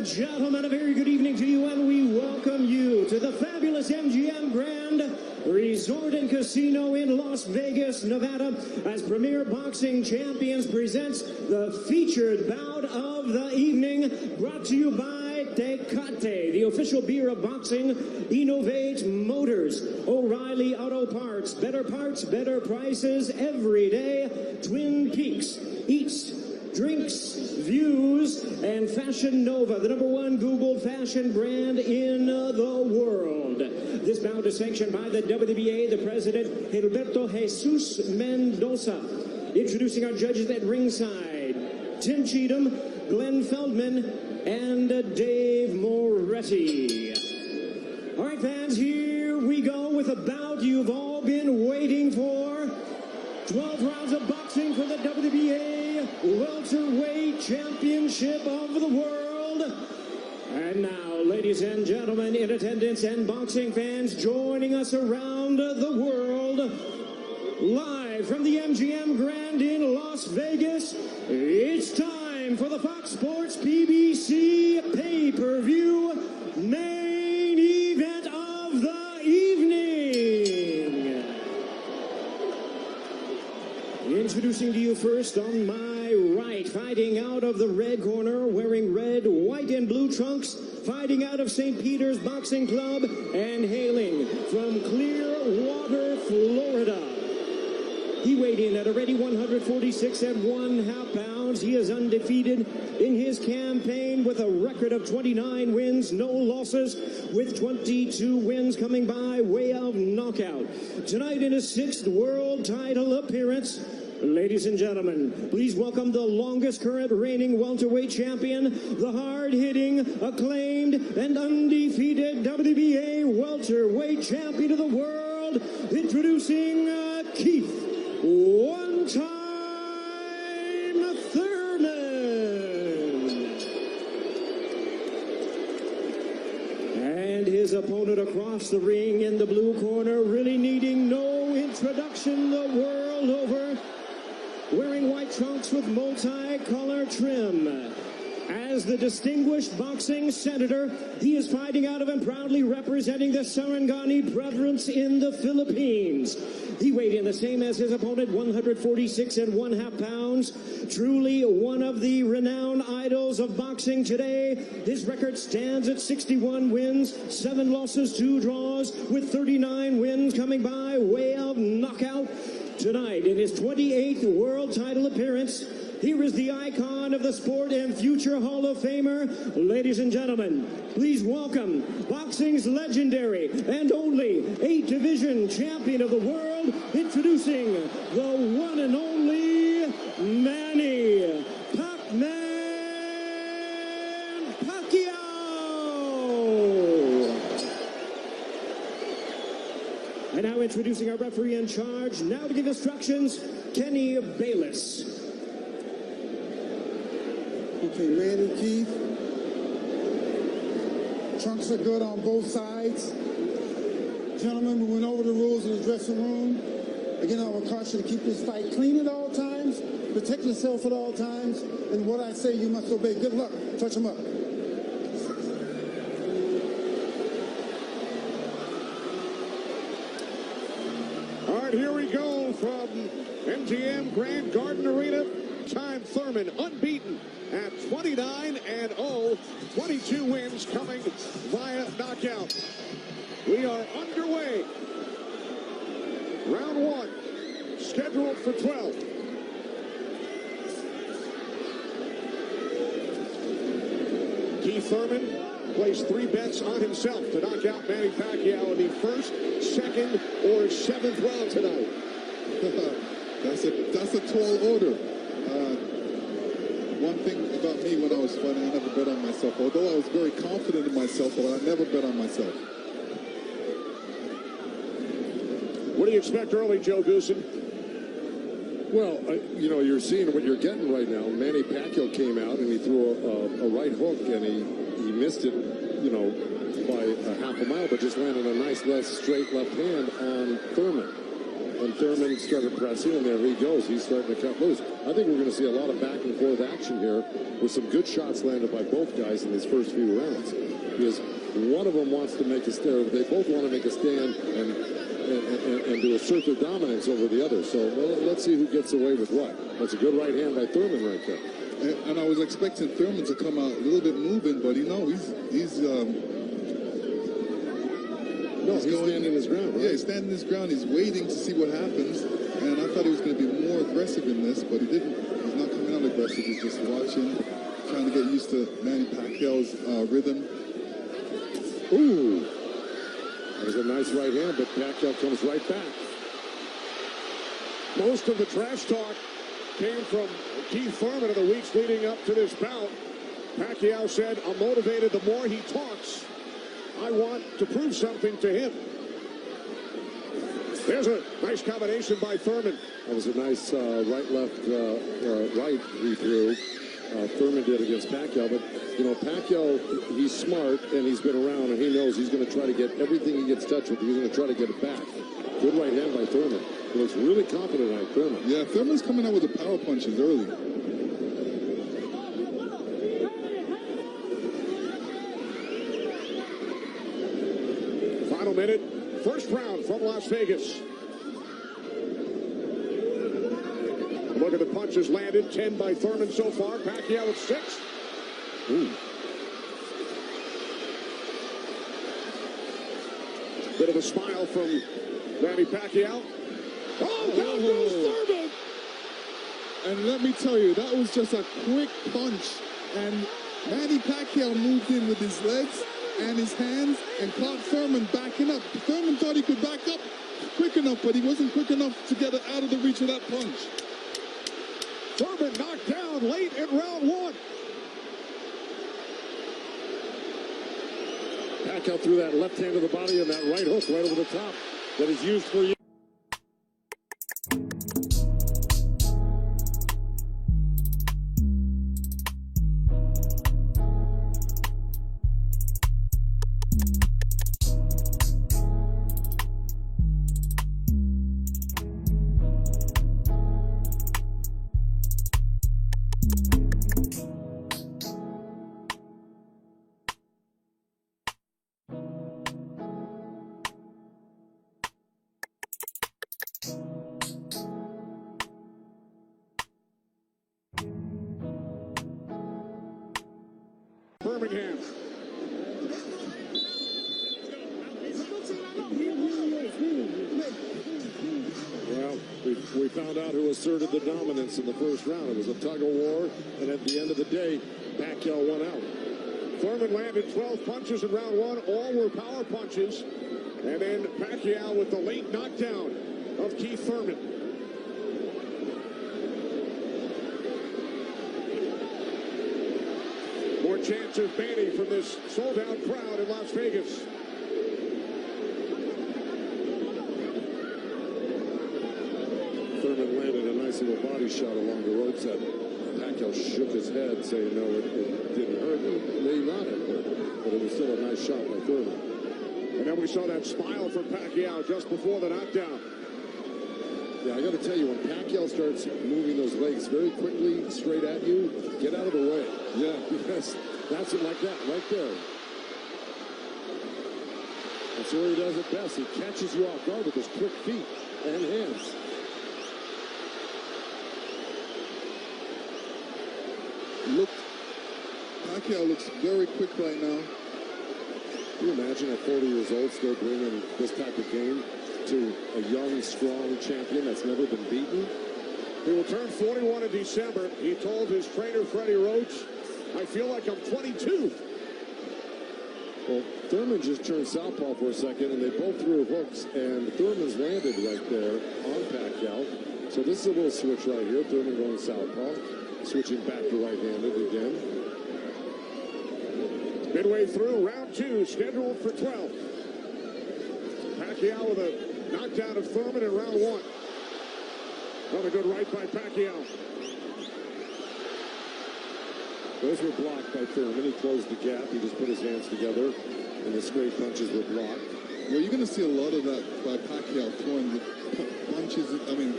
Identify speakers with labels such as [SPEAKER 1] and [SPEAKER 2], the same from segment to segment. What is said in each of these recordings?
[SPEAKER 1] gentlemen, a very good evening to you, and we welcome you to the fabulous MGM Grand Resort and Casino in Las Vegas, Nevada, as Premier Boxing Champions presents the featured bout of the evening, brought to you by G.O.A.T, the official beer of boxing, G.O.A.T Motors, O'Reilly Auto Parts, better prices every day, Twin Peaks, Eats, Drinks, Views, and Fashion Nova, the #1 Googled fashion brand in the world. This bout is sanctioned by the WBA, the president, Gilberto Jesus Mendoza. Introducing our judges at ringside, Tim Cheatham, Glenn Feldman, and Dave Moretti. All right, fans, here we go with a bout you've all been waiting for. 12 rounds of boxing for the WBA Welterweight Championship of the world. And now, ladies and gentlemen in attendance and boxing fans joining us around the world, live from the MGM Grand in Las Vegas, it's time for the Fox Sports PBC pay-per-view main event of the evening. Introducing to you first on my right, fighting out of the red corner, wearing red, white, and blue trunks, fighting out of St. Peter's Boxing Club, and hailing from Clearwater, Florida. He weighed in at a ready 146 1/2 pounds. He is undefeated in his campaign with a record of 29 wins, no losses, with 22 wins coming by way of knockout. Tonight in his 6th world title appearance, ladies and gentlemen, please welcome the longest current reigning welterweight champion, the hard-hitting, acclaimed, and undefeated WBA welterweight champion of the world, introducing Keith One-Time Thurnman. And his opponent across the ring in the blue corner, really needing no introduction the world over, wearing white trunks with multi-color trim. As the distinguished boxing senator, he is fighting out of and proudly representing the Sarangani Province in the Philippines. He weighed in the same as his opponent, 146 1/2 pounds. Truly one of the renowned idols of boxing today. His record stands at 61 wins, 7 losses, 2 draws, with 39 wins coming by way of knockout. Tonight, in his 28th world title appearance, here is the icon of the sport and future Hall of Famer. Ladies and gentlemen, please welcome boxing's legendary and only 8-division champion of the world, introducing the one and only Manny Pacman Pacquiao. And now introducing our referee in charge, now to give instructions, Kenny Bayless.
[SPEAKER 2] Okay, Manny, Keith. Trunks are good on both sides. Gentlemen, we went over the rules in the dressing room. Again, I would caution you to keep this fight clean at all times, protect yourself at all times, and what I say you must obey. Good luck. Touch them up.
[SPEAKER 3] All right, here we go from MGM Grand Garden Arena. Time Thurman unbeaten at 29-0, 22 wins coming via knockout. We are underway. Round 1, scheduled for 12. Keith Thurman placed 3 bets on himself to knock out Manny Pacquiao in the 1st, 2nd, or 7th round tonight.
[SPEAKER 4] That's a tall order. One thing about me when I was fighting, I never bet on myself. Although I was very confident in myself, but I never bet on myself.
[SPEAKER 3] What do you expect early, Joe Goosen?
[SPEAKER 5] Well, you know, you're seeing what you're getting right now. Manny Pacquiao came out and he threw a right hook, and he missed it, you know, by a half a mile, but just landed a nice straight left hand on Thurman. And Thurman started pressing, and there he goes. He's starting to cut loose. I think we're going to see a lot of back and forth action here with some good shots landed by both guys in these first few rounds. Because one of them wants to make a stand. They both want to make a stand and to assert their dominance over the other. So let's see who gets away with what. That's a good right hand by Thurman right there.
[SPEAKER 4] And I was expecting Thurman to come out a little bit moving, but he's
[SPEAKER 5] standing his ground, right?
[SPEAKER 4] Yeah, he's standing his ground. He's waiting to see what happens. And I thought he was going to be more aggressive in this, but he didn't. He's not coming out aggressive. He's just watching, trying to get used to Manny Pacquiao's rhythm.
[SPEAKER 5] Ooh. That was a nice right hand, but Pacquiao comes right back.
[SPEAKER 3] Most of the trash talk came from Keith Thurman in the weeks leading up to this bout. Pacquiao said, "I'm motivated the more he talks. I want to prove something to him." There's a nice combination by Thurman.
[SPEAKER 5] That was a nice right-left right he threw. Thurman did against Pacquiao, but you know, Pacquiao, he's smart and he's been around and he knows he's going to try to get everything he gets touched with. He's going to try to get it back. Good right hand by Thurman. He looks really confident on Thurman.
[SPEAKER 4] Yeah, Thurman's coming out with the power punches early.
[SPEAKER 3] Final minute, first round from Las Vegas. Look at the punches landed, 10 by Thurman so far. Pacquiao at 6.
[SPEAKER 5] Ooh.
[SPEAKER 3] Bit of a smile from Manny Pacquiao. Oh, down goes Thurman!
[SPEAKER 4] And let me tell you, that was just a quick punch. And Manny Pacquiao moved in with his legs and his hands and caught Thurman backing up. Thurman thought he could back up quick enough, but he wasn't quick enough to get it out of the reach of that punch.
[SPEAKER 3] Thurman knocked down late in round 1.
[SPEAKER 5] Pacquiao threw that left hand to the body and that right hook right over the top that is used for you.
[SPEAKER 3] Birmingham.
[SPEAKER 5] Well, we found out who asserted the dominance in the first round. It was a tug of war, and at the end of the day, Pacquiao won out.
[SPEAKER 3] Thurman landed 12 punches in round 1. All were power punches. And then Pacquiao with the late knockdown of Keith Thurman. More chance of Manny from this sold-out crowd in Las Vegas.
[SPEAKER 5] Thurman landed a nice little body shot along the ropes that Pacquiao shook his head, saying no, it didn't hurt. It may not have hurt, but it was still a nice shot by Thurman.
[SPEAKER 3] And then we saw that smile from Pacquiao just before the knockdown.
[SPEAKER 5] Yeah, I got to tell you, when Pacquiao starts moving those legs very quickly straight at you, get out of the way. Yeah, because that's it like that right there. That's where he does it best. He catches you off guard with his quick feet and hands.
[SPEAKER 4] Pacquiao looks very quick right now.
[SPEAKER 5] Can you imagine at 40 years old still bringing this type of game to a young, strong champion that's never been beaten?
[SPEAKER 3] He will turn 41 in December. He told his trainer, Freddie Roach, "I feel like I'm 22.
[SPEAKER 5] Well, Thurman just turned southpaw for a second, and they both threw hooks, and Thurman's landed right there on Pacquiao. So this is a little switch right here. Thurman going southpaw, switching back to right-handed again.
[SPEAKER 3] Midway through round 2, scheduled for 12. Pacquiao with a knockdown of Thurman in round 1. Another good right by Pacquiao.
[SPEAKER 5] Those were blocked by Thurman. He closed the gap. He just put his hands together, and the straight punches were blocked.
[SPEAKER 4] Well, you're going to see a lot of that by Pacquiao throwing punches. I mean,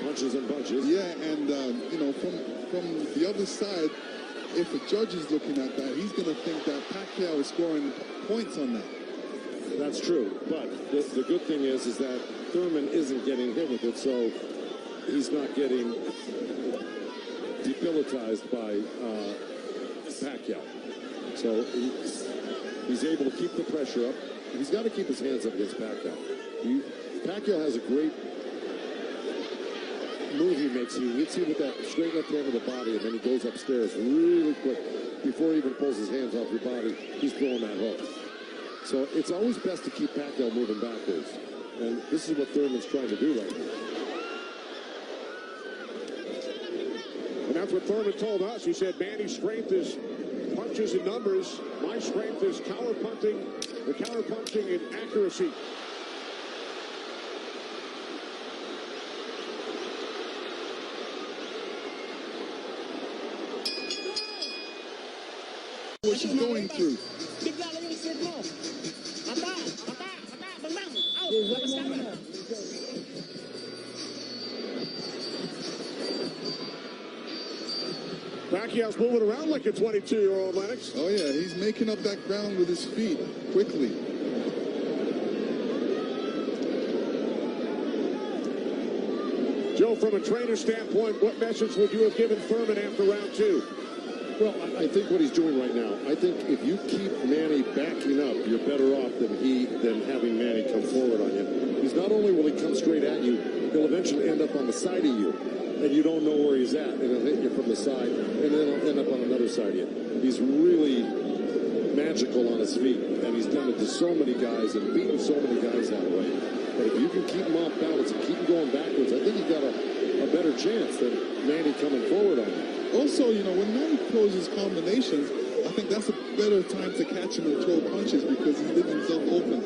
[SPEAKER 5] punches and bunches.
[SPEAKER 4] Yeah, and you know, from the other side, if a judge is looking at that, he's going to think that Pacquiao is scoring points on that.
[SPEAKER 5] That's true, but the good thing is that Thurman isn't getting hit with it, so he's not getting debilitized by Pacquiao. So he's able to keep the pressure up. He's got to keep his hands up against Pacquiao. Pacquiao has a great move he makes. He hits you with that straight left hand of the body, and then he goes upstairs really quick. Before he even pulls his hands off your body, he's throwing that hook. So it's always best to keep Pacquiao moving backwards. And this is what Thurman's trying to do right now.
[SPEAKER 3] And that's what Thurman told us. He said, Manny's strength is punches and numbers. My strength is counter-punching and accuracy.
[SPEAKER 4] What she's going through.
[SPEAKER 3] Pacquiao's moving around like a 22-year-old, Lennox.
[SPEAKER 4] Oh, yeah, he's making up that ground with his feet quickly.
[SPEAKER 3] Joe, from a trainer standpoint, what message would you have given Thurman after round two?
[SPEAKER 5] Well, I think what he's doing right now, I think if you keep Manny backing up, you're better off than having Manny come forward on you. Because not only will he come straight at you, he'll eventually end up on the side of you, and you don't know where he's at, and he'll hit you from the side, and then he'll end up on another side of you. He's really magical on his feet, and he's done it to so many guys and beaten so many guys that way. But if you can keep him off balance and keep him going backwards, I think you've got a better chance than Manny coming forward on you.
[SPEAKER 4] Also, you know, when Manny throws his combinations, I think that's a better time to catch him and throw punches because he's leaving himself open.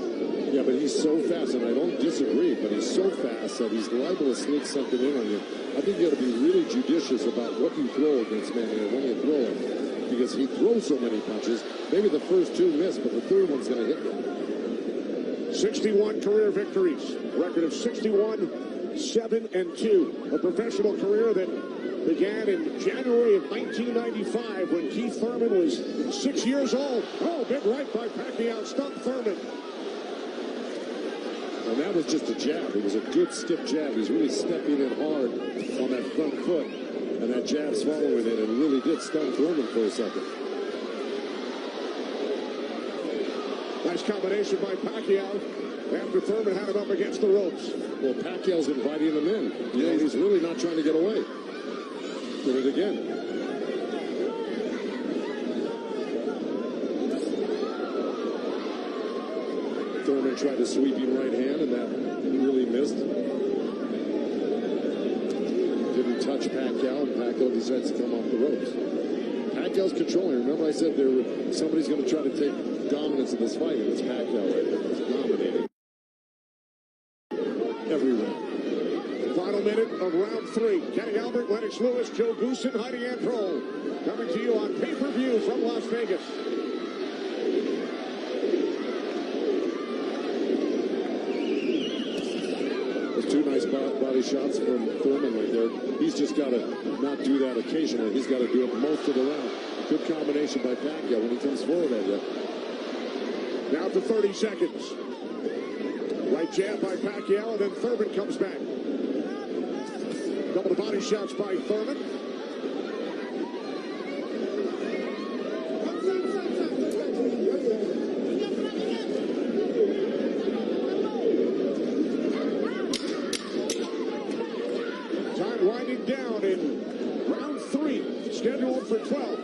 [SPEAKER 5] Yeah, but he's so fast, and I don't disagree, but he's so fast that he's liable to sneak something in on you. I think you got to be really judicious about what you throw against Manny and when you throw him, because he throws so many punches. Maybe the first two miss, but the third one's going to hit you.
[SPEAKER 3] 61 career victories, record of 61, 7-2, a professional career that began in January of 1995 when Keith Thurman was 6 years old. Oh, big right by Pacquiao, stumped Thurman.
[SPEAKER 5] And that was just a jab. It was a good stiff jab. He's really stepping in hard on that front foot. And that jab's following it and really did stun Thurman for a second.
[SPEAKER 3] Nice combination by Pacquiao after Thurman had him up against the ropes.
[SPEAKER 5] Well, Pacquiao's inviting him in. You know, he's really not trying to get away. Did it again. Thurman tried a sweeping right hand, and that really missed. Didn't touch Pacquiao, and Pacquiao decides to come off the ropes. Pacquiao's controlling. Remember I said somebody's going to try to take dominance in this fight, and it's Pacquiao right there. He's dominating every round.
[SPEAKER 3] Final minute of round three. Kenny Albert, Lennox Lewis, Joe Goosen, Heidi Antrol. Coming to you on pay-per-view from Las Vegas.
[SPEAKER 5] There's two nice body shots from Thurman right there. He's just got to not do that occasionally. He's got to do it most of the round. Good combination by Pacquiao when he comes forward at you.
[SPEAKER 3] Now to 30 seconds. Right jab by Pacquiao, and then Thurman comes back. Couple of body shots by Thurman. Time winding down in round three, scheduled for 12.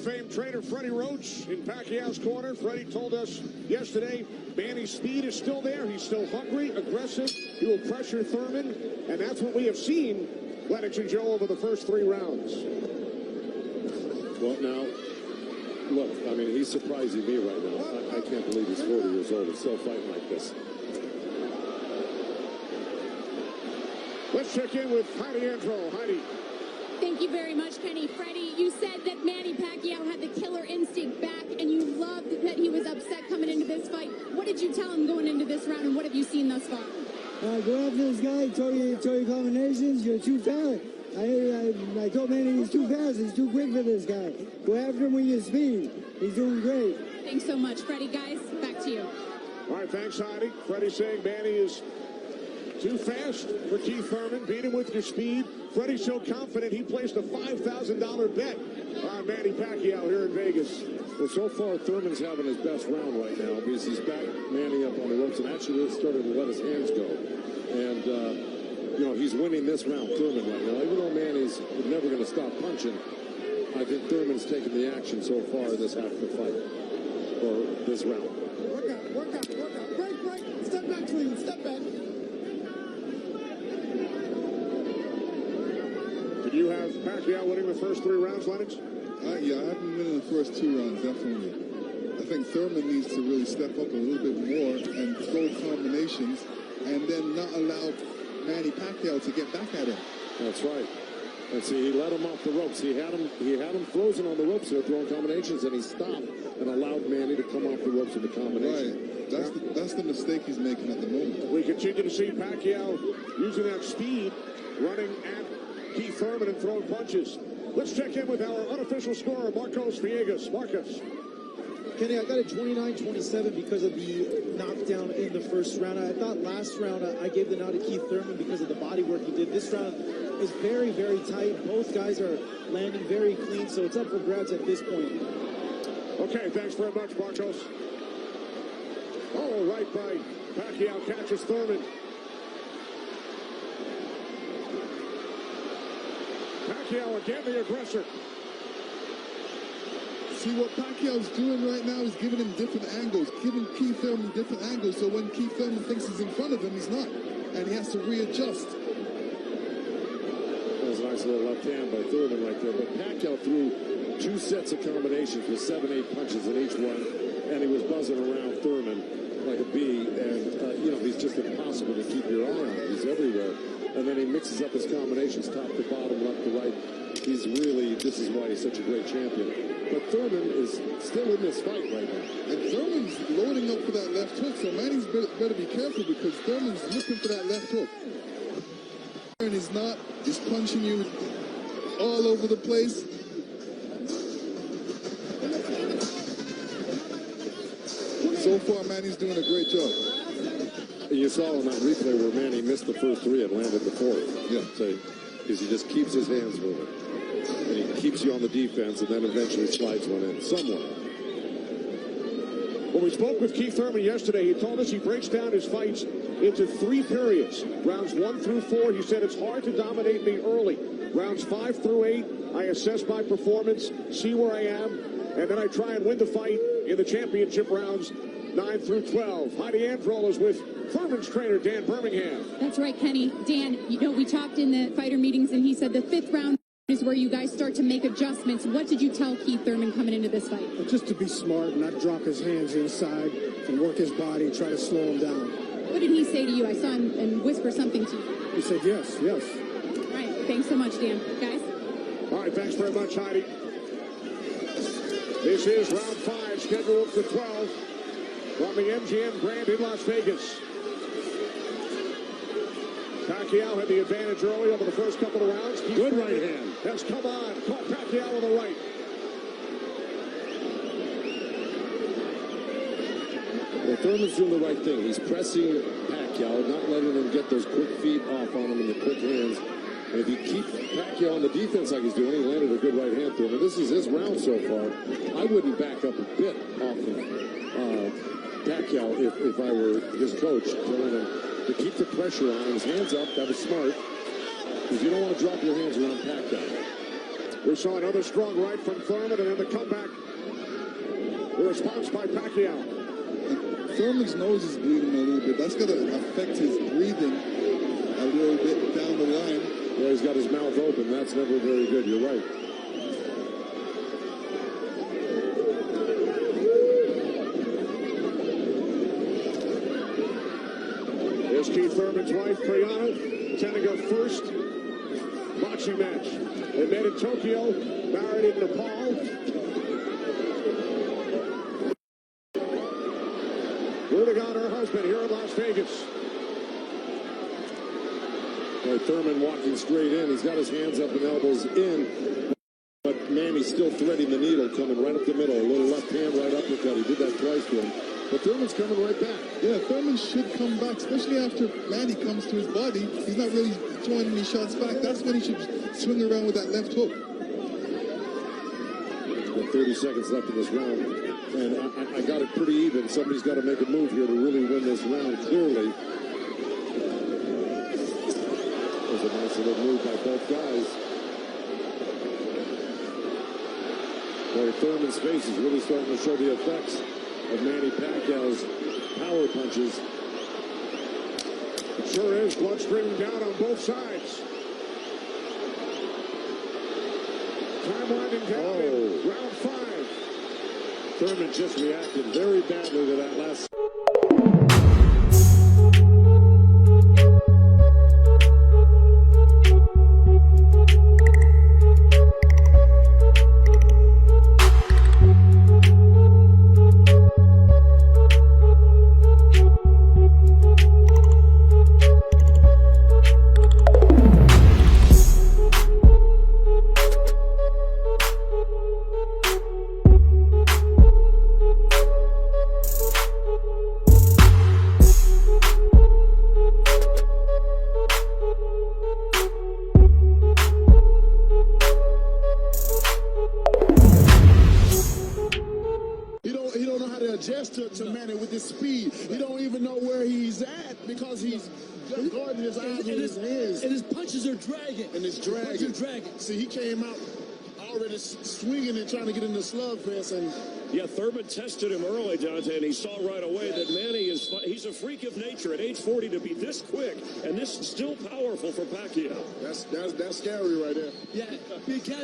[SPEAKER 3] Fame trainer Freddie Roach in Pacquiao's corner. Freddie told us yesterday Manny's speed is still there. He's still hungry, aggressive. He will pressure Thurman, and that's what we have seen, Lennox and Joe, over the first 3 rounds.
[SPEAKER 5] Well, now, look, I mean, he's surprising me right now. I can't believe he's 40 years old and still fighting like this.
[SPEAKER 3] Let's check in with Heidi Andro. Heidi.
[SPEAKER 6] Thank you very much, Kenny. Freddie, you said that Manny Pacquiao had the killer instinct back, and you loved that he was upset coming into this fight. What did you tell him going into this round, and what have you seen thus far?
[SPEAKER 7] Go after this guy, throw your combinations, you're too fast. I told Manny he's too fast, he's too quick for this guy. Go after him with your speed. He's doing great.
[SPEAKER 6] Thanks so much, Freddie. Guys, back to you.
[SPEAKER 3] All right, thanks, Heidi. Freddie saying Manny is too fast for Keith Thurman. Beat him with your speed. Freddie's so confident he placed a $5,000 bet on Manny Pacquiao here in Vegas.
[SPEAKER 5] Well, so far, Thurman's having his best round right now because he's back Manny up on the ropes and actually started to let his hands go. And, you know, he's winning this round, Thurman, right now. Even though Manny's never going to stop punching, I think Thurman's taken the action so far in this half of the fight, or this round.
[SPEAKER 2] Work out. Break. Step back, Cleveland. Step back.
[SPEAKER 3] Did you have Pacquiao winning the first 3 rounds, Lennox?
[SPEAKER 4] Yeah, I haven't been in the first 2 rounds, definitely. I think Thurman needs to really step up a little bit more and throw combinations and then not allow Manny Pacquiao to get back at him.
[SPEAKER 5] That's right. And see, he let him off the ropes. He had him frozen on the ropes there, throwing combinations, and he stopped and allowed Manny to come off the ropes with the combination.
[SPEAKER 4] Right. That's the mistake he's making at the moment.
[SPEAKER 3] We continue to see Pacquiao using that speed, running at Keith Thurman and throwing punches. Let's check in with our unofficial scorer, Marcos Villegas. Marcos.
[SPEAKER 8] Kenny, I got it 29-27 because of the knockdown in the first round. I thought last round I gave the nod to Keith Thurman because of the body work he did. This round is very, very tight. Both guys are landing very clean, so it's up for grabs at this point.
[SPEAKER 3] Okay, thanks very much, Marcos. Oh, right by Pacquiao, catches Thurman. Pacquiao again, the aggressor.
[SPEAKER 4] See, what Pacquiao's doing right now is giving him different angles, giving Keith Thurman different angles, so when Keith Thurman thinks he's in front of him, he's not, and he has to readjust.
[SPEAKER 5] That was a nice little left hand by Thurman right there, but Pacquiao threw 2 sets of combinations with 7-8 punches in each one, and he was buzzing around Thurman like a bee, and, you know, he's just impossible to keep your eye on. He's everywhere, and then he mixes up his combinations top to bottom, left to right. He's really, this is why he's such a great champion. But Thurman is still in this fight right now.
[SPEAKER 4] And Thurman's loading up for that left hook, so Manny's better be careful because Thurman's looking for that left hook. And he's not, he's punching you all over the place. So far, Manny's doing a great job.
[SPEAKER 5] You saw on that replay where Manny missed the first 3 and landed the 4th.
[SPEAKER 4] Yeah.
[SPEAKER 5] Because he just keeps his hands moving. And he keeps you on the defense and then eventually slides one in somewhere.
[SPEAKER 3] When we spoke with Keith Thurman yesterday, he told us he breaks down his fights into 3 periods. Rounds 1 through 4, he said it's hard to dominate me early. Rounds 5 through 8, I assess my performance, see where I am, and then I try and win the fight in the championship rounds 9 through 12. Heidi Andro is with Thurman's trainer, Dan Birmingham.
[SPEAKER 6] That's right, Kenny. Dan, you know, we talked in the fighter meetings, and he said the 5th round is where you guys start to make adjustments. What did you tell Keith Thurman coming into this fight?
[SPEAKER 2] Just to be smart and not drop his hands inside and work his body, try to slow him down.
[SPEAKER 6] What did he say to you? I saw him and whisper something to you.
[SPEAKER 2] He said yes.
[SPEAKER 6] All right, thanks so much, Dan. Guys?
[SPEAKER 3] All right, thanks very much, Heidi. This is round 5, scheduled for 12 from the MGM Grand in Las Vegas. Pacquiao had the advantage early over the first couple of rounds.
[SPEAKER 5] Good right hand.
[SPEAKER 3] Has come on. Caught Pacquiao with the right.
[SPEAKER 5] Well, Thurman's doing the right thing. He's pressing Pacquiao, not letting him get those quick feet off on him and the quick hands. And if you keep Pacquiao on the defense like he's doing, he landed a good right hand to him. And this is his round so far. I wouldn't back up a bit off of Pacquiao if I were his coach, telling him to keep the pressure on his hands up. That was smart, because you don't want to drop your hands around Pacquiao.
[SPEAKER 3] We saw another strong right from Thurman, and then the comeback. The response by Pacquiao.
[SPEAKER 4] Thurman's nose is bleeding a little bit. That's going to affect his breathing a little bit down the line.
[SPEAKER 5] Yeah, he's got his mouth open. That's never very good. You're right.
[SPEAKER 3] Here's Keith Thurman's wife, Brianna, attending her first boxing match. They met in Tokyo, married in Nepal. Rooting on her husband here in Las Vegas.
[SPEAKER 5] Boy, Thurman walking straight in. He's got his hands up and elbows in. But Manny's still threading the needle, coming right up the middle. A little left hand right uppercut. He did that twice to him. But Thurman's coming right back.
[SPEAKER 4] Yeah, Thurman should come back, especially after Manny comes to his body. He's not really throwing any shots back. That's when he should swing around with that left hook.
[SPEAKER 5] With 30 seconds left in this round. And I got it pretty even. Somebody's got to make a move here to really win this round, clearly. There's a nice little move by both guys. Boy, Thurman's face is really starting to show the effects of Manny Pacquiao's power punches.
[SPEAKER 3] It sure is. Blood streaming down on both sides. Time winding down in round 5.
[SPEAKER 5] Thurman just reacted very badly to that last.
[SPEAKER 2] To Manny with his speed. He don't even know where he's at because he's guarding his eyes with his hands.
[SPEAKER 9] And his punches are dragging.
[SPEAKER 2] And it's dragging. See, he came out already swinging and trying to get in the slug fest. And
[SPEAKER 1] yeah, Thurman tested him early, Dante, and he saw right away that Manny he's a freak of nature at age 40 to be this quick and this still powerful for Pacquiao.
[SPEAKER 2] That's scary right there.
[SPEAKER 9] Yeah,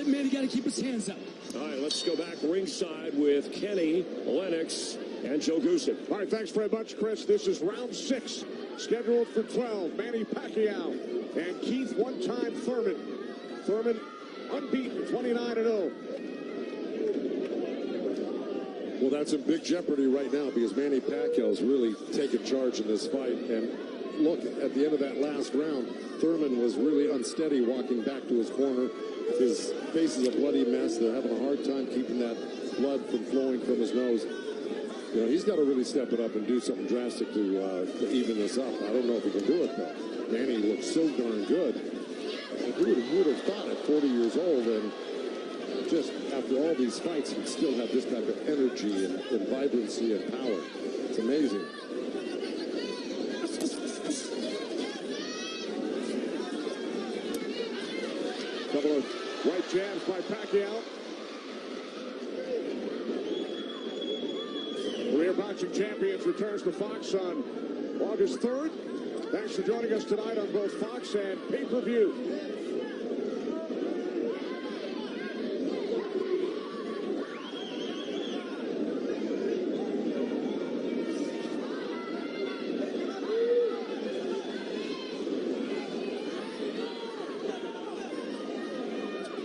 [SPEAKER 9] Manny got to keep his hands up.
[SPEAKER 1] All right, let's go back ringside with Kenny, Lennox, and Joe Goosen.
[SPEAKER 3] All right, thanks very much, Chris. This is round 6, scheduled for 12. Manny Pacquiao and Keith one-time Thurman. Thurman unbeaten, 29-0.
[SPEAKER 5] Well, that's in big jeopardy right now because Manny Pacquiao's really taken charge in this fight. And look, at the end of that last round, Thurman was really unsteady walking back to his corner. His face is a bloody mess. They're having a hard time keeping that blood from flowing from his nose. You know, he's got to really step it up and do something drastic to even this up. I don't know if he can do it, though. Manny looks so darn good. Who would have thought at 40 years old and just after all these fights, he'd still have this type of energy and vibrancy and power. It's amazing.
[SPEAKER 3] Couple of right jabs by Pacquiao. Career Boxing Champions returns to Fox on August 3rd. Thanks for joining us tonight on both Fox and pay-per-view.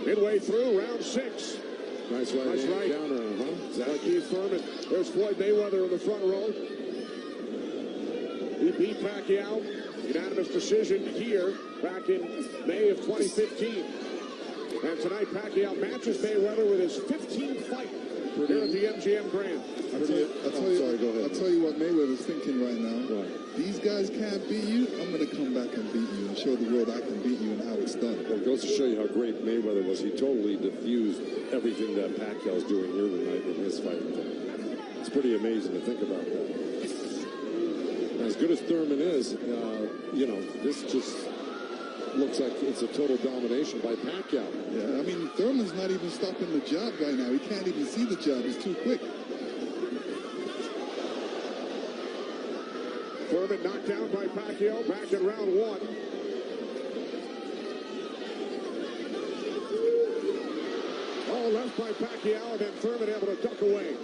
[SPEAKER 3] Midway through round 6.
[SPEAKER 5] Nice right counter, huh?
[SPEAKER 3] Exactly. Keith Thurman. There's Floyd Mayweather in the front row. He beat Pacquiao. Unanimous decision here back in May of 2015. And tonight Pacquiao matches Mayweather with his 15th fight here at the MGM Grand.
[SPEAKER 4] I'll tell you what Mayweather's thinking right now.
[SPEAKER 5] Right.
[SPEAKER 4] These guys can't beat you. I'm going to come back and beat you and show the world I can beat you and how it's done.
[SPEAKER 5] Well, it goes to show you how great Mayweather was. He totally diffused everything that Pacquiao's doing here tonight in his fight with him. It's pretty amazing to think about that. As good as Thurman is, you know, this just looks like it's a total domination by Pacquiao.
[SPEAKER 4] Yeah, I mean, Thurman's not even stopping the jab right now. He can't even see the jab. It's too quick.
[SPEAKER 3] Thurman knocked down by Pacquiao back in round 1. All left by Pacquiao, and then Thurman able to duck away.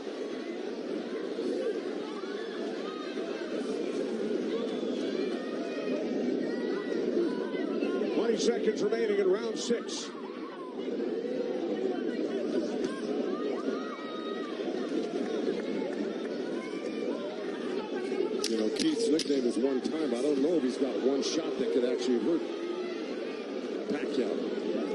[SPEAKER 3] Seconds remaining in round 6.
[SPEAKER 5] You know, Keith's nickname is one time. I don't know if he's got one shot that could actually hurt Pacquiao.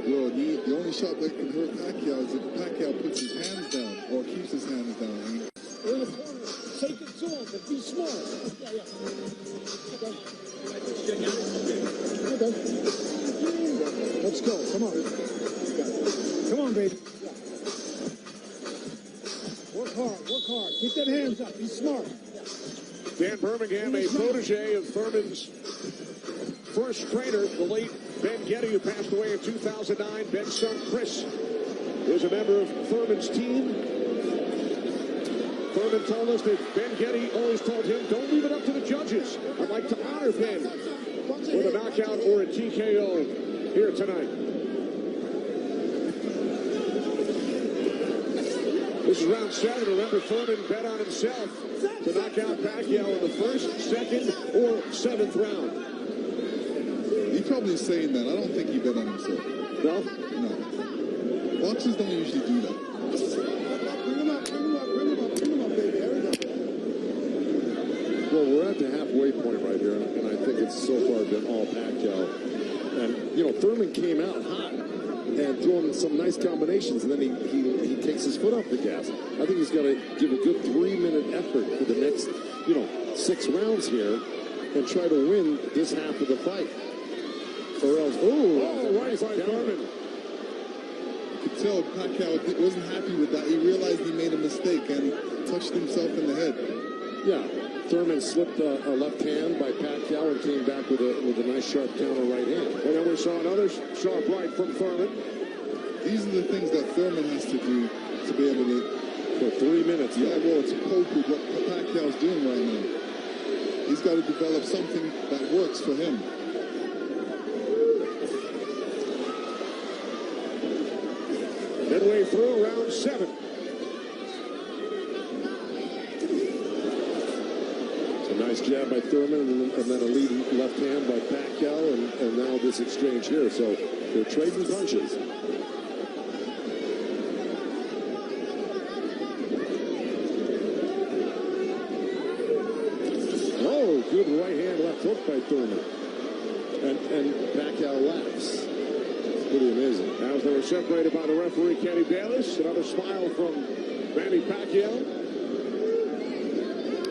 [SPEAKER 4] Well, the only shot that can hurt Pacquiao is if Pacquiao puts his hands down or keeps his hands down. I mean,
[SPEAKER 9] in the corner, take it to him, but be smart.
[SPEAKER 2] Okay. Let's go. Come on. Come on, baby. Work hard. Work hard. Keep them hands up. Be smart.
[SPEAKER 3] Dan Birmingham, a protege of Thurman's first trainer, the late Ben Getty, who passed away in 2009. Ben's son, Chris, is a member of Thurman's team. Thurman told us that Ben Getty always told him, don't leave it up to the judges. I'd like to honor Ben with a knockout or a TKO here tonight. This is round 7. Remember, Thurman bet on himself to knock out Pacquiao in the first, second, or 7th round.
[SPEAKER 4] He's probably saying that. I don't think he bet on himself.
[SPEAKER 3] No?
[SPEAKER 4] No. Boxers don't usually do that.
[SPEAKER 2] Bring him up, baby. There we go.
[SPEAKER 5] Well, we're at the halfway point right here, and I think it's so far been all Pacquiao. And, you know, Thurman came out hot and throwing some nice combinations, and then he takes his foot off the gas. I think he's got to give a good 3-minute effort for the next, 6 rounds here and try to win this half of the fight. Or else,
[SPEAKER 3] right by Thurman.
[SPEAKER 4] You could tell Pacquiao wasn't happy with that. He realized he made a mistake and touched himself in the head.
[SPEAKER 5] Yeah, Thurman slipped a left hand by Pacquiao and came back with a nice sharp counter right hand.
[SPEAKER 3] And then we saw another sharp right from Thurman.
[SPEAKER 4] These are the things that Thurman has to do to be able to...
[SPEAKER 5] For 3 minutes.
[SPEAKER 4] Yeah, well, to cope with what Pacquiao's doing right now. He's got to develop something that works for him.
[SPEAKER 3] Midway through round 7.
[SPEAKER 5] It's a nice jab by Thurman and then a lead left hand by Pacquiao and now this exchange here. So they're trading punches. Oh, good right hand left hook by Thurman. And Pacquiao laughs. Pretty amazing.
[SPEAKER 3] As they were separated by the referee, Kenny Bayless. Another smile from Manny Pacquiao.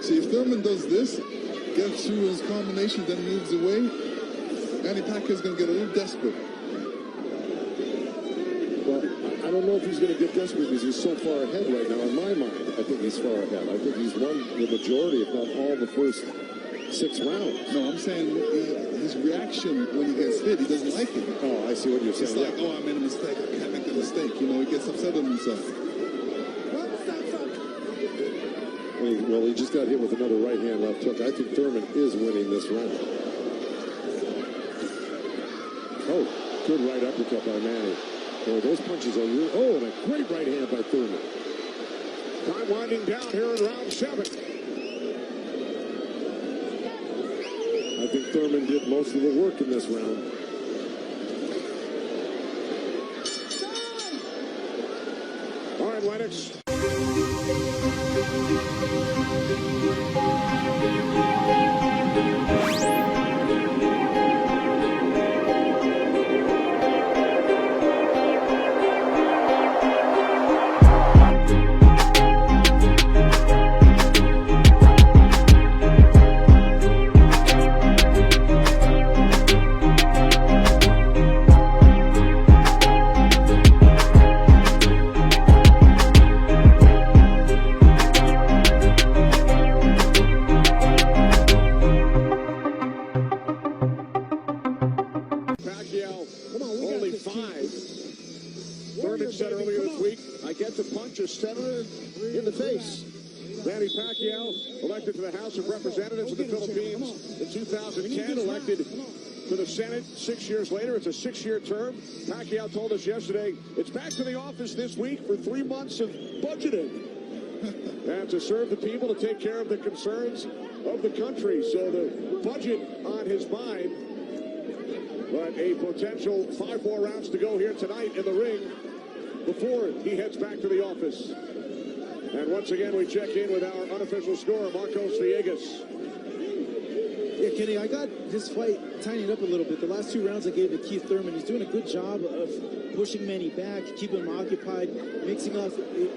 [SPEAKER 4] See, if Thurman does this, gets through his combination, then moves away, Manny Pacquiao's going to get a little desperate.
[SPEAKER 5] Well, I don't know if he's going to get desperate because he's so far ahead right now. In my mind, I think he's far ahead. I think he's won the majority, if not all, the first 6 rounds.
[SPEAKER 4] No, I'm saying his reaction when he gets hit, he doesn't like it.
[SPEAKER 5] Oh, I see what you're saying.
[SPEAKER 4] It's like, oh, I made a mistake. I can't make a mistake. He gets upset with himself.
[SPEAKER 5] Well, he just got hit with another right hand left hook. I think Thurman is winning this round. Oh, good right uppercut by Manny. Oh, those punches are real. Oh, and a great right hand by Thurman.
[SPEAKER 3] Time winding down here in round 7.
[SPEAKER 5] I think Thurman did most of the work in this round.
[SPEAKER 3] All right, Lennox. punch a senator in the face. Manny Pacquiao, elected to the House of Representatives of the Philippines in 2010, elected to the Senate 6 years later. It's a 6-year term. Pacquiao told us yesterday it's back to the office this week for 3 months of budgeting. And to serve the people, to take care of the concerns of the country. So the budget on his mind. But a potential 5 more rounds to go here tonight in the ring before he heads back to the office. And once again, we check in with our unofficial scorer, Marcos Villegas.
[SPEAKER 8] Yeah, Kenny, I got this fight tightened up a little bit. The last 2 rounds I gave to Keith Thurman. He's doing a good job of pushing Manny back, keeping him occupied, mixing up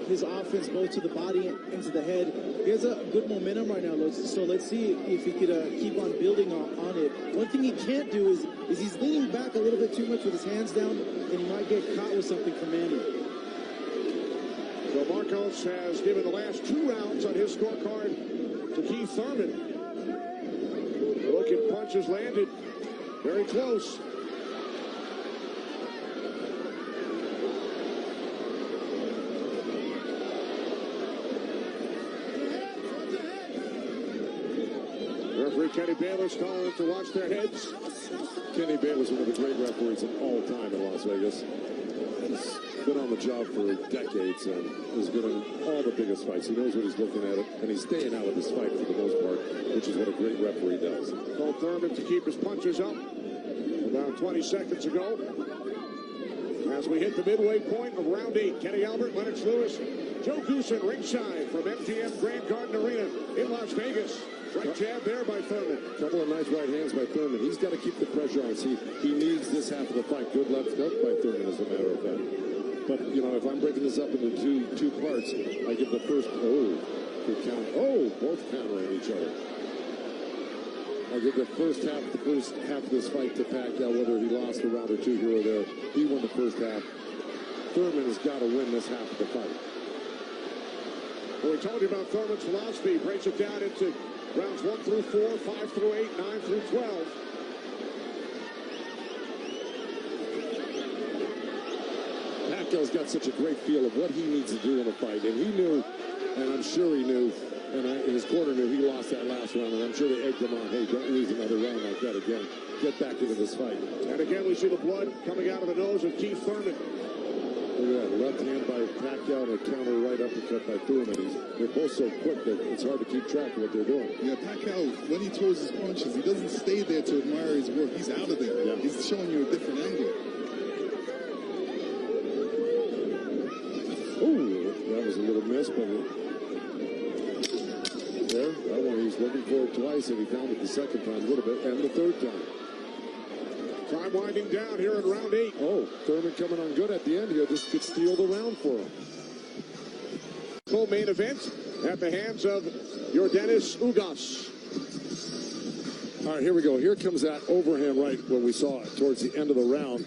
[SPEAKER 8] his offense both to the body and to the head. He has a good momentum right now, so let's see if he could keep on building on it. One thing he can't do is he's leaning back a little bit too much with his hands down, and he might get caught with something from Manny.
[SPEAKER 3] So Marcos has given the last 2 rounds on his scorecard to Keith Thurman. Looking punches landed very close. Referee Kenny Bayless telling them to watch their heads.
[SPEAKER 5] Kenny Bayless, one of the great referees of all time in Las Vegas. He's been on the job for decades and has been in all the biggest fights. He knows what he's looking at, and he's staying out of this fight for the most part, which is what a great referee does.
[SPEAKER 3] Told Thurman to keep his punches up about 20 seconds ago. As we hit the midway point of round 8, Kenny Albert, Lennox Lewis, Joe Goosen ringside from MGM Grand Garden Arena in Las Vegas. Right jab there by Thurman.
[SPEAKER 5] Couple of nice right hands by Thurman. He's got to keep the pressure on. See, he needs this half of the fight. Good left hook by Thurman, as a matter of fact. But, you know, if I'm breaking this up into two parts, I give the first, good count. Both countering each other. I give the first half of this fight to Pacquiao, whether he lost a round or 2 here or there. He won the first half. Thurman has got to win this half of the fight.
[SPEAKER 3] Well, we told you about Thurman's philosophy. He breaks it down into rounds 1 through 4, 5 through 8, 9 through 12.
[SPEAKER 5] Pacquiao's got such a great feel of what he needs to do in a fight, and he knew, and I'm sure he knew, and his corner knew he lost that last round, and I'm sure they egged him on, hey, don't lose another round like that again. Get back into this fight.
[SPEAKER 3] And again, we see the blood coming out of the nose of Keith Thurman.
[SPEAKER 5] Look at that, left hand by Pacquiao and a counter right uppercut by Thurman. They're both so quick that it's hard to keep track of what they're doing.
[SPEAKER 4] Yeah, Pacquiao, when he throws his punches, he doesn't stay there to admire his work. He's out of there. Yeah. He's showing you a different angle.
[SPEAKER 5] That was a little miss, but there, that one he's looking for it twice, and he found it the second time a little bit, and the third time.
[SPEAKER 3] Time winding down here in round 8.
[SPEAKER 5] Thurman coming on good at the end here. This could steal the round for him.
[SPEAKER 3] Full main event at the hands of Yordenis Ugas.
[SPEAKER 5] All right, here we go. Here comes that overhand right when we saw it towards the end of the round.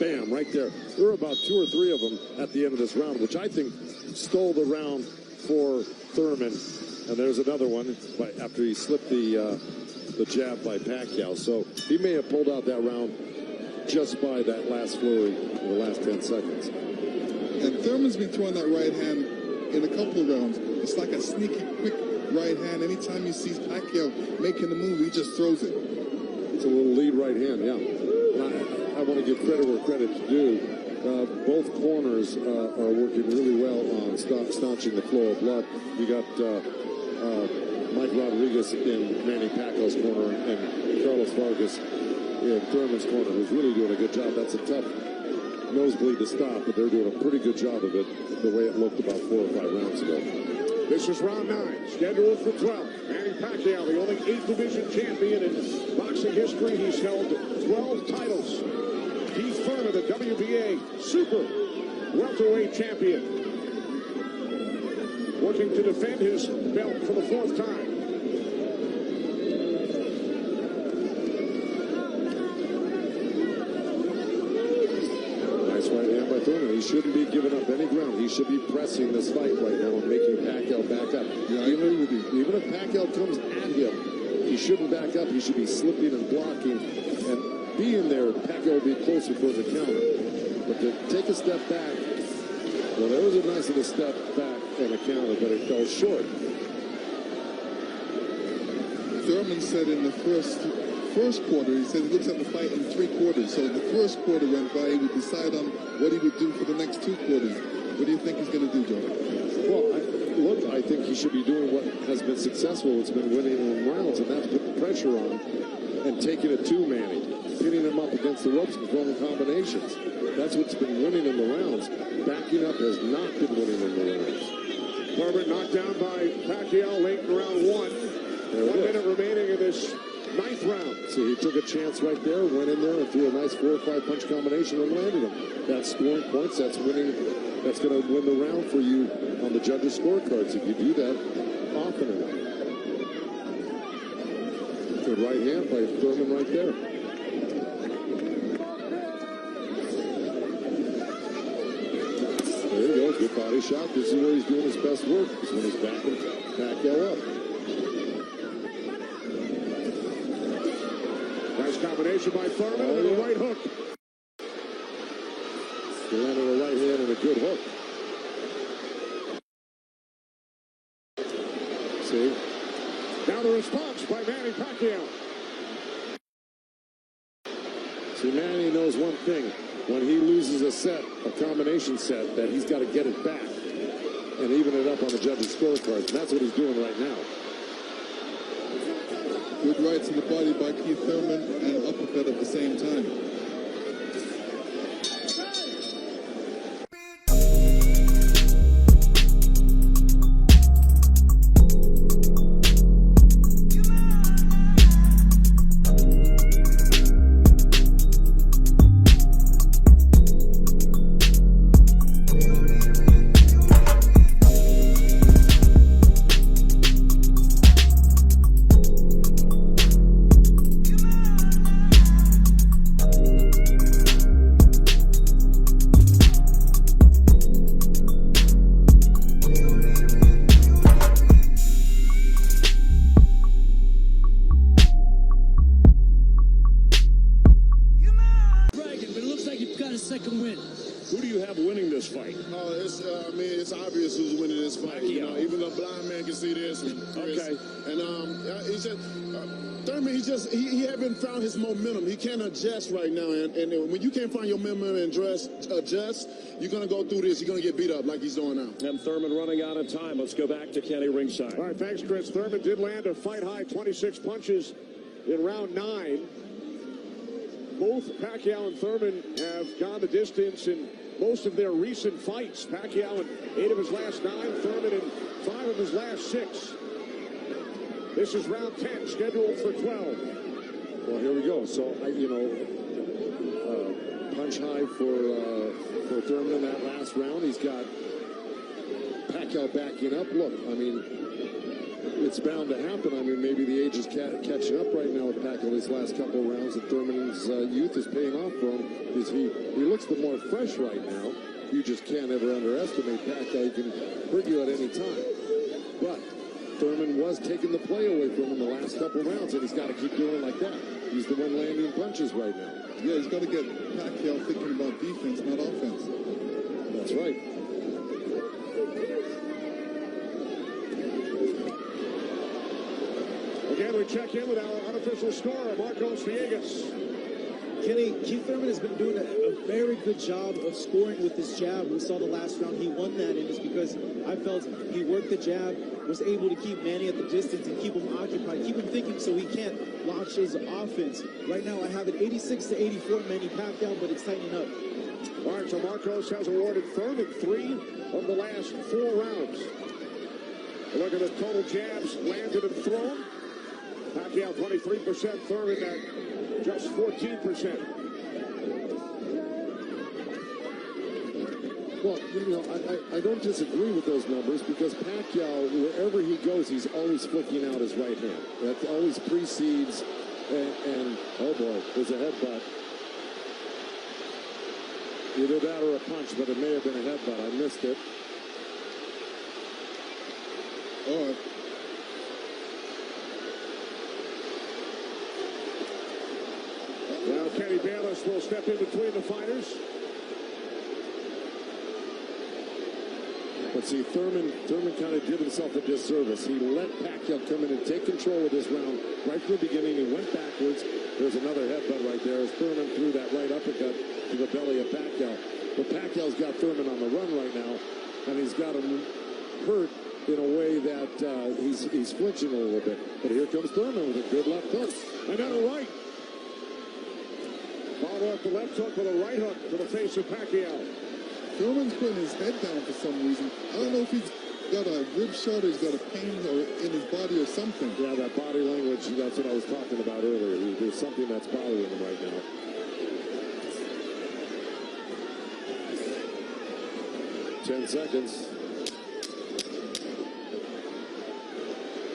[SPEAKER 5] Bam, right there. There were about 2 or 3 of them at the end of this round, which I think stole the round for Thurman. And there's another one after he slipped the jab by Pacquiao. So he may have pulled out that round just by that last flurry in the last 10 seconds.
[SPEAKER 4] And Thurman's been throwing that right hand in a couple of rounds. It's like a sneaky, quick right hand. Anytime you see Pacquiao making the move, he just throws it.
[SPEAKER 5] It's a little lead right hand, yeah. I want to give credit where credit's due. Both corners are working really well on staunching the flow of blood. You got Mike Rodriguez in Manny Pacquiao's corner and Carlos Vargas in Thurman's corner, who's really doing a good job. That's a tough nosebleed to stop, but they're doing a pretty good job of it the way it looked about 4 or 5 rounds ago.
[SPEAKER 3] This is round 9, scheduled for 12. Manny Pacquiao, the only 8th division champion in boxing history. He's held 12 titles. Keith Thurman, the WBA super welterweight champion, working to defend his belt for the 4th time.
[SPEAKER 5] Nice right hand by Thurman. He shouldn't be giving up any ground. He should be pressing this fight right now and making Pacquiao back up.
[SPEAKER 4] Yeah, I agree with you.
[SPEAKER 5] Even if Pacquiao comes at him, he shouldn't back up. He should be slipping and blocking and being there. Pacquiao will be closer for the counter. But to take a step back Well, there was a nice little step back and a counter, but it fell short.
[SPEAKER 4] Thurman said in the first quarter, he said he looks at the fight in 3 quarters. So the first quarter went by, he would decide on what he would do for the next 2 quarters. What do you think he's going to do, Joe?
[SPEAKER 5] Well, I think he should be doing what has been successful. It's been winning in rounds, and that's putting pressure on and taking it to Manny, hitting him up against the ropes and throwing combinations. That's what's been winning in the rounds. Backing up has not been winning in the rounds.
[SPEAKER 3] Thurman knocked down by Pacquiao late in round 1. 1 minute remaining in this 9th round.
[SPEAKER 5] See, he took a chance right there, went in there and threw a nice 4 or 5 punch combination and landed him. That's scoring points. That's winning. That's going to win the round for you on the judges' scorecards if you do that often enough. Good right hand by Thurman right there. There you go. Good body shot. This is where he's doing his best work. Is when he's backing Pacquiao up.
[SPEAKER 3] Nice combination by Thurman with a right hook.
[SPEAKER 5] He landed a right hand and a good hook. See?
[SPEAKER 3] Now the response by Manny Pacquiao.
[SPEAKER 5] See, Manny knows one thing. When he loses a set, a combination set, that he's got to get it back and even it up on the judges' scorecards. And that's what he's doing right now.
[SPEAKER 4] Good right to the body by Keith Thurman and uppercut at the same time.
[SPEAKER 10] It's obvious who's winning this fight. You know, even the blind man can see this. And
[SPEAKER 3] Okay.
[SPEAKER 10] And he's just Thurman. He haven't found his momentum. He can't adjust right now. And when you can't find your momentum and adjust, you're gonna go through this. You're gonna get beat up like he's doing now.
[SPEAKER 1] And Thurman running out of time. Let's go back to Kenny ringside.
[SPEAKER 3] All right, thanks, Chris. Thurman did land a fight-high 26 punches in round 9. Both Pacquiao and Thurman have gone the distance in most of their recent fights. Pacquiao in 8 of his last 9, Thurman in 5 of his last 6. This is round 10, scheduled for 12.
[SPEAKER 5] Well, here we go. So, punch high for Thurman in that last round. He's got Pacquiao backing up. Look, I mean, it's bound to happen. I mean, maybe the age is catching up right now with Pacquiao these last couple of rounds, and Thurman's youth is paying off for him because he looks the more fresh right now. You just can't ever underestimate Pacquiao. He can hurt you at any time. But Thurman was taking the play away from him the last couple of rounds, and he's got to keep doing like that. He's the one landing punches right now.
[SPEAKER 4] Yeah, he's got to get Pacquiao thinking about defense, not offense.
[SPEAKER 5] That's right.
[SPEAKER 3] Again, we check in with our unofficial scorer, Marcos Villegas.
[SPEAKER 8] Kenny, Keith Thurman has been doing a very good job of scoring with his jab. We saw the last round he won that, and it's because I felt he worked the jab, was able to keep Manny at the distance and keep him occupied, keep him thinking so he can't launch his offense. Right now I have it 86-84 Manny Pacquiao, but it's tightening up.
[SPEAKER 3] All right, so Marcos has awarded Thurman 3 of the last 4 rounds. A look at the total jabs landed and thrown. Pacquiao 23%, Thurman at just 14%.
[SPEAKER 5] Well, I don't disagree with those numbers because Pacquiao, wherever he goes, he's always flicking out his right hand. That always precedes, and oh boy, there's a headbutt. Either that or a punch, but it may have been a headbutt. I missed it.
[SPEAKER 10] Oh.
[SPEAKER 3] Now Kenny Bayless will step in between the fighters.
[SPEAKER 5] see, Thurman kind of did himself a disservice. He let Pacquiao come in and take control of this round right from the beginning. He went backwards. There's another headbutt right there as Thurman threw that right uppercut to the belly of Pacquiao. But Pacquiao's got Thurman on the run right now, and he's got him hurt in a way that he's flinching a little bit. But here comes Thurman with a good left hook.
[SPEAKER 3] Another right. Followed up the left hook with a right hook to the face of Pacquiao.
[SPEAKER 4] Thurman's putting his head down for some reason. I don't know if he's got a rib shot or he's got a pain or in his body or something.
[SPEAKER 5] Yeah, that body language, that's what I was talking about earlier. There's something that's bothering him right now. Ten seconds.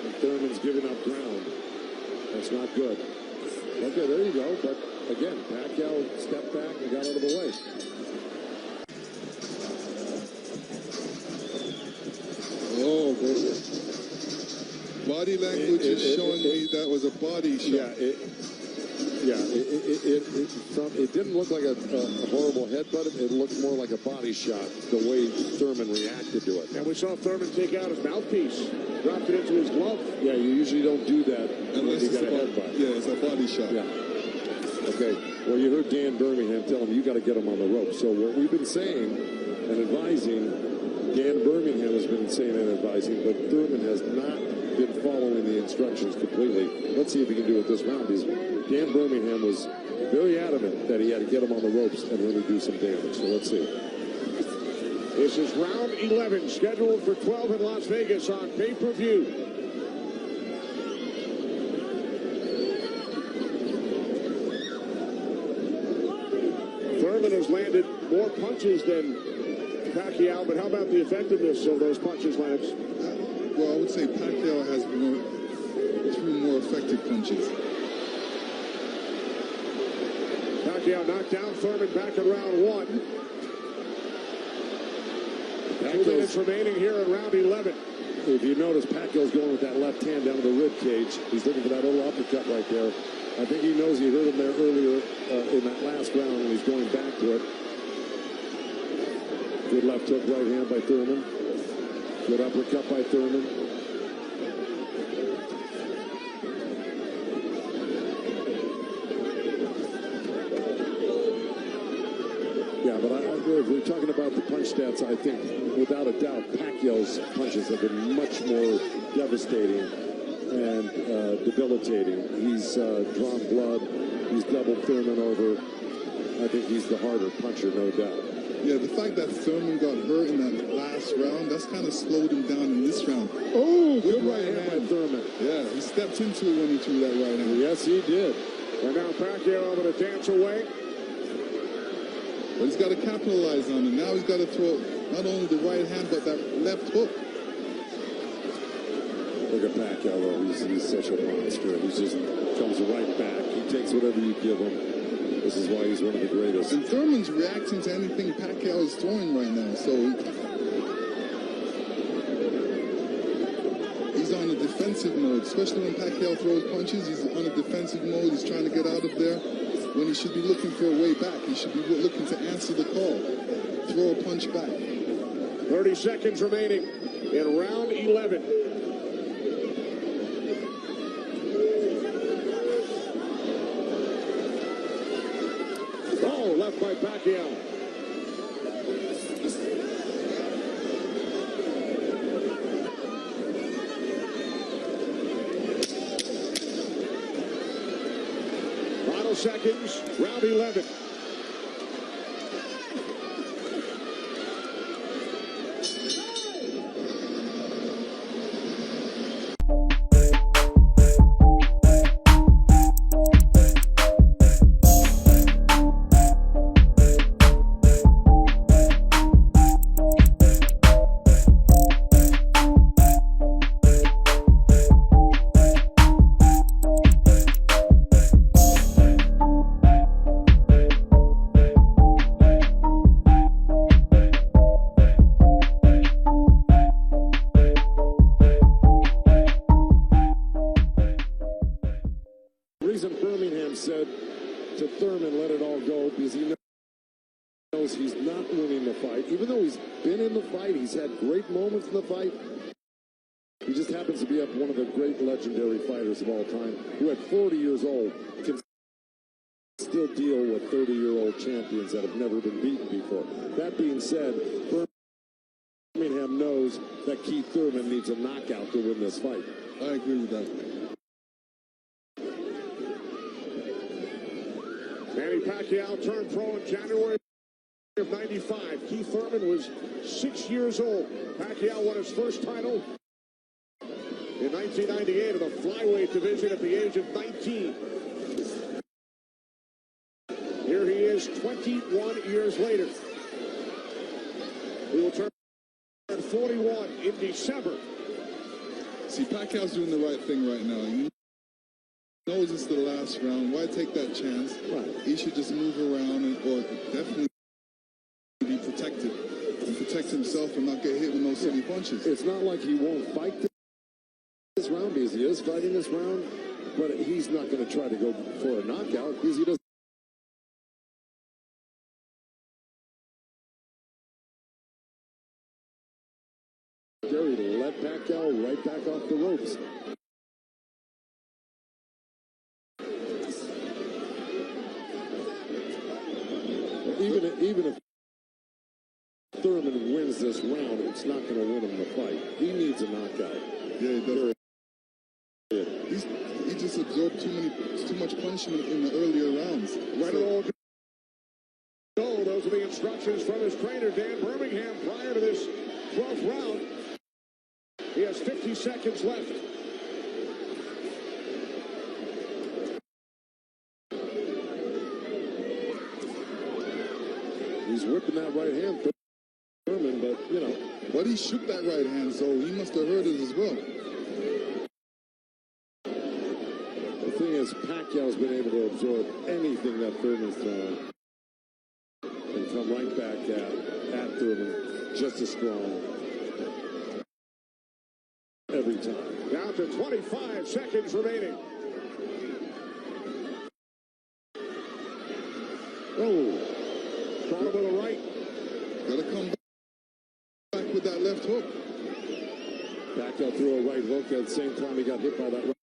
[SPEAKER 5] And Thurman's giving up ground. That's not good. Okay, there you go. But again, Pacquiao stepped back and got out of the way.
[SPEAKER 4] Oh, body language is showing me that was a body shot.
[SPEAKER 5] It didn't look like a horrible headbutt. It looked more like a body shot, the way Thurman reacted to it.
[SPEAKER 3] And we saw Thurman take out his mouthpiece, dropped it into his glove.
[SPEAKER 5] Yeah, you usually don't do that unless you got a headbutt.
[SPEAKER 4] Yeah, it's a body shot.
[SPEAKER 5] Yeah. Okay, well, you heard Dan Birmingham tell him you got to get him on the rope. So what we've been saying and advising, Dan Birmingham has been saying and advising, but Thurman has not been following the instructions completely. Let's see if he can do it this round. Dan Birmingham was very adamant that he had to get him on the ropes and really do some damage. So let's see.
[SPEAKER 3] This is round 11, scheduled for 12 in Las Vegas on pay-per-view. Thurman has landed more punches than Pacquiao, but how about the effectiveness of those punches, Lance?
[SPEAKER 4] Well, I would say Pacquiao has two more effective punches.
[SPEAKER 3] Pacquiao knocked down Thurman back in round 1. 2 minutes remaining here in round 11.
[SPEAKER 5] If you notice, Pacquiao's going with that left hand down to the rib cage. He's looking for that little uppercut right there. I think he knows he hurt him there earlier in that last round, and he's going back to it. Good left hook right hand by Thurman. Good uppercut by Thurman. Yeah, but if we're talking about the punch stats, I think without a doubt Pacquiao's punches have been much more devastating and debilitating. He's drawn blood. He's doubled Thurman over. I think he's the harder puncher, no doubt.
[SPEAKER 4] Yeah, the fact that Thurman got hurt in that last round, that's kind of slowed him down in this round. Oh, good right hand by Thurman. Yeah, he stepped into it when he threw that right hand.
[SPEAKER 5] Yes, he did.
[SPEAKER 3] And now Pacquiao able to dance away.
[SPEAKER 4] But he's got to capitalize on it. Now he's got to throw not only the right hand, but that left hook.
[SPEAKER 5] Look at Pacquiao, though. He's such a monster. He just comes right back. He takes whatever you give him. This is why he's one of the greatest.
[SPEAKER 4] And Thurman's reacting to anything Pacquiao is throwing right now. So he's on a defensive mode, especially when Pacquiao throws punches. He's on a defensive mode. He's trying to get out of there when he should be looking for a way back. He should be looking to answer the call, throw a punch back.
[SPEAKER 3] 30 seconds remaining in round 11. Oh, left by Pacquiao. Final seconds, round 11.
[SPEAKER 5] he's not winning the fight. Even though he's been in the fight, he's had great moments in the fight. He just happens to be up one of the great legendary fighters of all time, who at 40 years old can still deal with 30-year-old champions that have never been beaten before. That being said, Birmingham knows that Keith Thurman needs a knockout to win this fight.
[SPEAKER 4] I agree with that.
[SPEAKER 3] Manny Pacquiao turned pro in January of '95. Keith Thurman was 6 years old. Pacquiao won his first title in 1998 of the flyweight division at the age of 19. Here he is 21 years later. He will turn 41 in December.
[SPEAKER 4] See, Pacquiao's doing the right thing right now. He knows it's the last round. Why take that chance?
[SPEAKER 5] Right.
[SPEAKER 4] He should just move around or definitely be protected and protect himself and not get hit with no silly punches.
[SPEAKER 5] It's not like he won't fight this round, because he is fighting this round, but he's not going to try to go for a knockout because he doesn't. Gary let Pacquiao right back off the ropes. Even if Thurman wins this round, it's not going to win him the fight. He needs a knockout.
[SPEAKER 4] Yeah, he does. He just absorbed too much punishment in the earlier rounds.
[SPEAKER 3] Right all go. Those are the instructions from his trainer, Dan Birmingham, prior to this 12th round. He has 50 seconds left.
[SPEAKER 5] He's whipping that right hand, Thurman, but, you know.
[SPEAKER 4] But he shook that right hand, so he must have heard it as well.
[SPEAKER 5] The thing is, Pacquiao's been able to absorb anything that Thurman's thrown and come right back at Thurman just as strong every time.
[SPEAKER 3] Down to 25 seconds remaining.
[SPEAKER 5] Oh,
[SPEAKER 3] Caught him with a right.
[SPEAKER 4] Gotta come back with that left hook.
[SPEAKER 5] Pacquiao threw a right hook at the same time he got hit by that right.